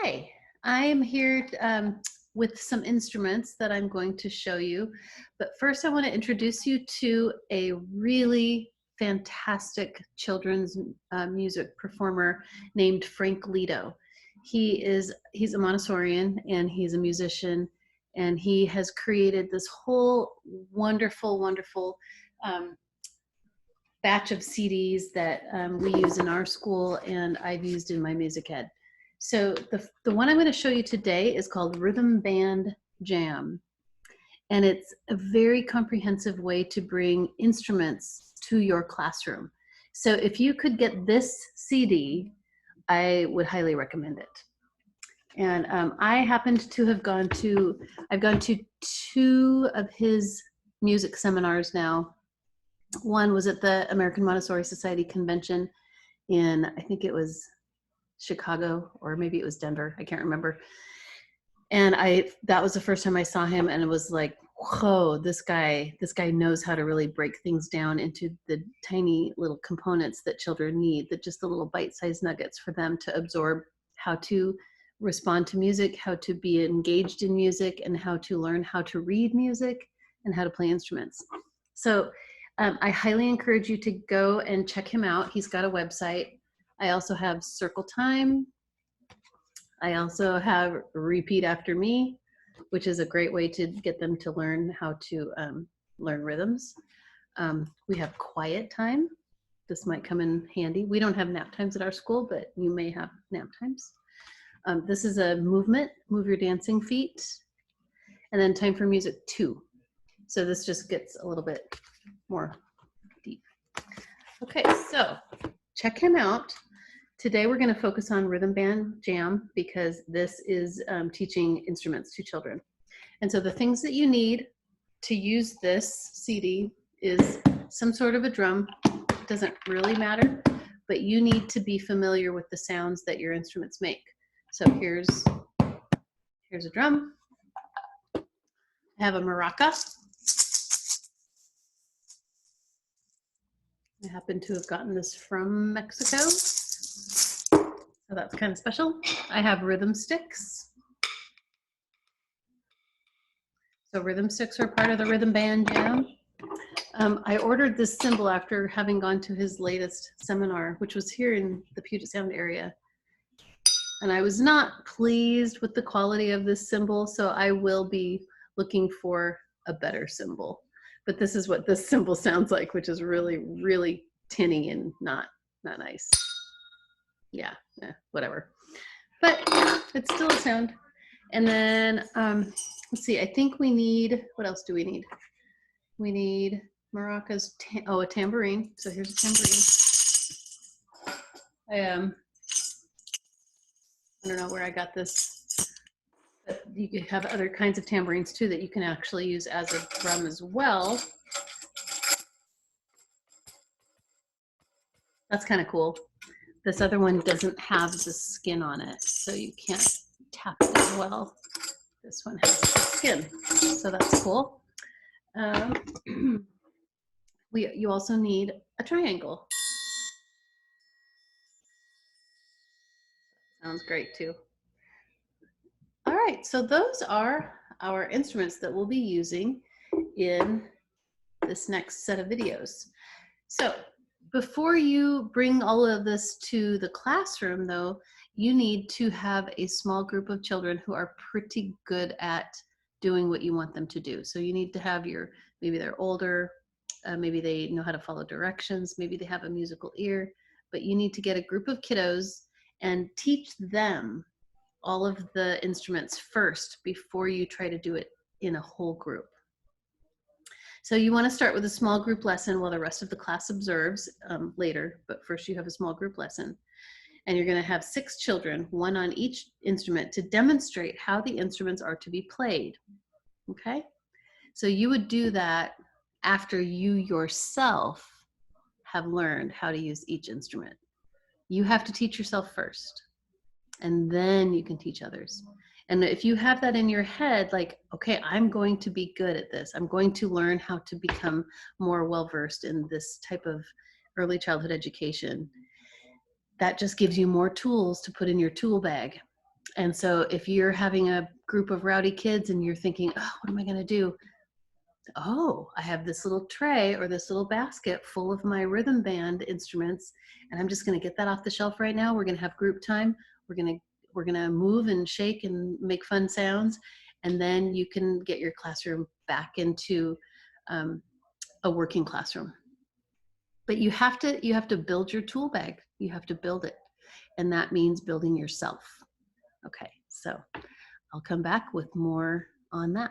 Hi, I am here with some instruments that I'm going to show you. But first, I want to introduce you to a really fantastic children's music performer named Frank Leto. He's a Montessorian and he's a musician, and he has created this whole wonderful um, batch of CDs that we use in our school and I've used in my music ed. So the one I'm going to show you today is called Rhythm Band Jam. And it's a very comprehensive way to bring instruments to your classroom. So if you could get this CD, I would highly recommend it. And I happened to have I've gone to two of his music seminars now. One was at the American Montessori Society convention in, I think it was Chicago, or maybe it was Denver. I can't remember. And that was the first time I saw him, and it was like, whoa, this guy knows how to really break things down into the tiny little components that children need, that just the little bite-sized nuggets for them to absorb how to respond to music, how to be engaged in music, and how to learn how to read music and how to play instruments. So I highly encourage you to go and check him out. He's got a website. I also have Circle Time. I also have Repeat After Me, which is a great way to get them to learn how to learn rhythms. We have Quiet Time. This might come in handy. We don't have nap times at our school, but you may have nap times. This is a movement, Move Your Dancing Feet. And then Time for Music 2. So this just gets a little bit more deep. Okay, so check him out. Today we're going to focus on Rhythm Band Jam because this is teaching instruments to children. And so the things that you need to use this CD is some sort of a drum. It doesn't really matter, but you need to be familiar with the sounds that your instruments make. So here's a drum. I have a maraca. I happen to have gotten this from Mexico, so that's kind of special. I have rhythm sticks. So rhythm sticks are part of the Rhythm Band Jam. I ordered this cymbal after having gone to his latest seminar, which was here in the Puget Sound area. And I was not pleased with the quality of this cymbal, so I will be looking for a better cymbal. But this is what this cymbal sounds like, which is really tinny and not nice. Yeah, whatever. But it's still a sound. And then let's see, I think we need, what else do we need? We need maracas, a tambourine. So here's a tambourine. I don't know where I got this, but you could have other kinds of tambourines too that you can actually use as a drum as well. That's kind of cool. This other one doesn't have the skin on it, so you can't tap it as well. This one has the skin, so that's cool. You also need a triangle. Sounds great too. All right, so those are our instruments that we'll be using in this next set of videos. So before you bring all of this to the classroom, though, you need to have a small group of children who are pretty good at doing what you want them to do. So you need to have maybe they're older, maybe they know how to follow directions, maybe they have a musical ear, but you need to get a group of kiddos and teach them all of the instruments first before you try to do it in a whole group. So you want to start with a small group lesson while the rest of the class observes later, but first you have a small group lesson. And you're going to have 6 children, one on each instrument, to demonstrate how the instruments are to be played. Okay? So you would do that after you yourself have learned how to use each instrument. You have to teach yourself first, and then you can teach others. And if you have that in your head, like, okay, I'm going to be good at this. I'm going to learn how to become more well-versed in this type of early childhood education. That just gives you more tools to put in your tool bag. And so if you're having a group of rowdy kids and you're thinking, oh, what am I going to do? Oh, I have this little tray or this little basket full of my rhythm band instruments, and I'm just going to get that off the shelf right now. We're going to have group time. We're going to move and shake and make fun sounds, and then you can get your classroom back into a working classroom. But you have to build your tool bag. You have to build it, and that means building yourself. Okay, so I'll come back with more on that.